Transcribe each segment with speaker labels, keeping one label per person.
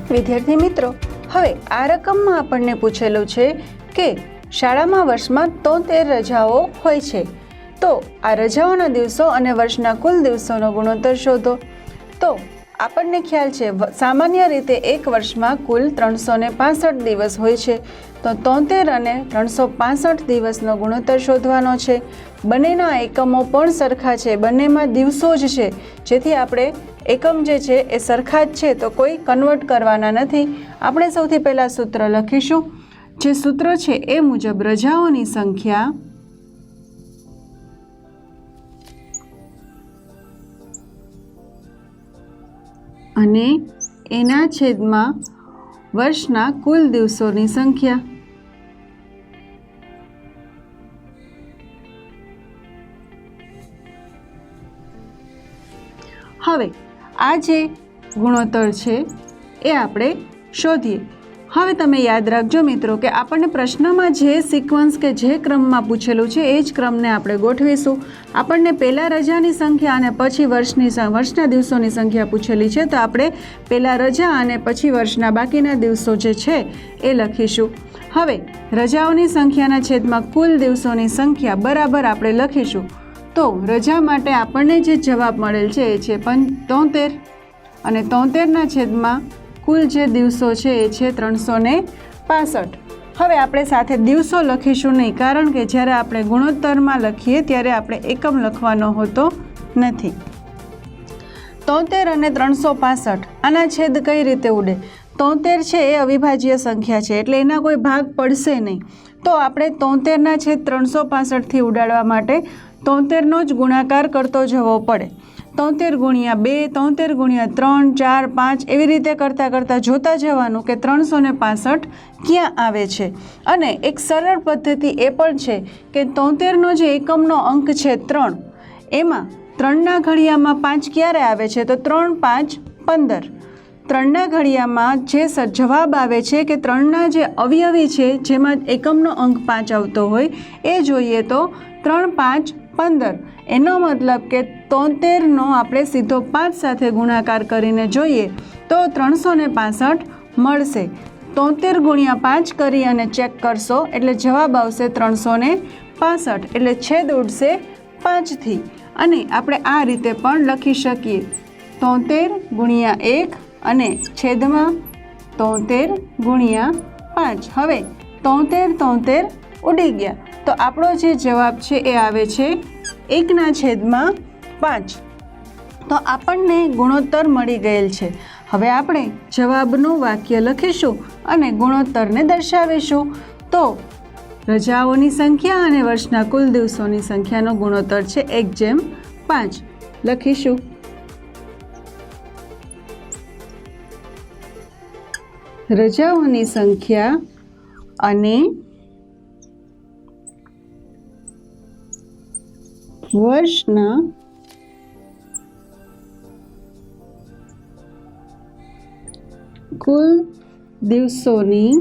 Speaker 1: વિદ્યાર્થી મિત્રો, હવે આ રકમમાં આપણને પૂછેલું છે કે શાળામાં વર્ષમાં 73 રજાઓ હોય છે, તો આ રજાઓના દિવસો અને વર્ષના કુલ દિવસોનો ગુણોત્તર શોધો। તો આપણને ખ્યાલ છે સામાન્ય રીતે એક વર્ષમાં કુલ 365 દિવસ હોય છે, તો 73 અને 365 દિવસનો ગુણોત્તર શોધવાનો છે। બંનેના એકમો પણ સરખા છે, બંનેમાં દિવસો જ છે, જેથી આપણે એકમ જે છે એ સરખા જ છે, તો કોઈ કન્વર્ટ કરવાના નથી। આપણે સૌથી પહેલાં સૂત્ર લખીશું। જે સૂત્ર છે એ મુજબ રજાઓની સંખ્યા અને એના છેદમાં વર્ષના કુલ દિવસોની સંખ્યા। હવે આ જે ગુણોત્તર છે એ આપણે શોધીએ। હવે તમે યાદ રાખજો મિત્રો કે આપણને પ્રશ્નમાં જે સિક્વન્સ કે જે ક્રમમાં પૂછેલું છે એ જ ક્રમને આપણે ગોઠવીશું। આપણને પહેલાં રજાની સંખ્યા અને પછી વર્ષના દિવસોની સંખ્યા પૂછેલી છે, તો આપણે પહેલાં રજા અને પછી વર્ષના બાકીના દિવસો જે છે એ લખીશું। હવે રજાઓની સંખ્યાના છેદમાં કુલ દિવસોની સંખ્યા બરાબર આપણે લખીશું। તો રજા માટે આપણને જે જવાબ મળેલ છે એ છે 73 અને 73ના છેદમાં કુલ જે દિવસો છે એ છે 365। હવે આપણે સાથે દિવસો લખીશું નહીં, કારણ કે જ્યારે આપણે ગુણોત્તરમાં લખીએ ત્યારે આપણે એકમ લખવાનો હોતો નથી। 73 અને 365 આના છેદ કઈ રીતે ઉડે? 73 છે એ અવિભાજ્ય સંખ્યા છે, એટલે એના કોઈ ભાગ પડશે નહીં, તો આપણે 73ના છેદ 365થી ઉડાડવા માટે 73નો જ ગુણાકાર કરતો જવો પડે। 73 ગુણ્યા 2, 73 ગુણ્યા 3, 4, 5 એવી રીતે કરતાં જોતા જવાનું કે 365 ક્યાં આવે છે। અને એક સરળ પદ્ધતિ એ પણ છે કે 73નો જે એકમનો અંક છે 3, એમાં 3ના ઘડિયામાં 5 ક્યારે આવે છે? તો 3, 5, 15। 3ના ઘડિયામાં જે જવાબ આવે છે કે 3ના જે અવયવી છે જેમાં એકમનો અંક 5 આવતો હોય એ જોઈએ તો 3, 5, 15। એનો મતલબ કે 73નો આપણે સીધો 5 સાથે ગુણાકાર કરીને જોઈએ તો 365 મળશે। 73 ગુણ્યા 5 કરી અને ચેક કરશો એટલે જવાબ આવશે 365, એટલે છેદ ઉડશે 5થી। અને આપણે આ રીતે પણ લખી શકીએ 73 ગુણ્યા 1 અને છેદમાં 73 ગુણ્યા 5। હવે 73 ઉડી ગયા, તો આપણો જે જવાબ છે એ આવે છે 1/5। તો આપણને ગુણોત્તર મળી ગયેલ છે। હવે આપણે જવાબનું વાક્ય લખીશું અને ગુણોત્તરને દર્શાવીશું। તો રજાઓની સંખ્યા અને વર્ષના કુલ દિવસોની સંખ્યાનો ગુણોત્તર છે 1/5 લખીશું। રજાઓની સંખ્યા અને વર્ષના કુલ દિવસોની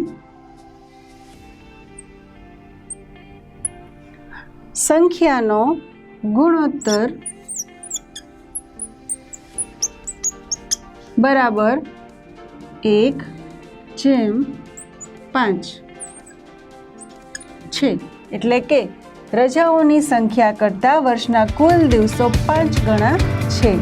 Speaker 1: સંખ્યાનો ગુણોત્તર બરાબર 1/5 છે। એટલે કે રજાઓની સંખ્યા કરતાં વર્ષના કુલ દિવસો 5 ગણા છે।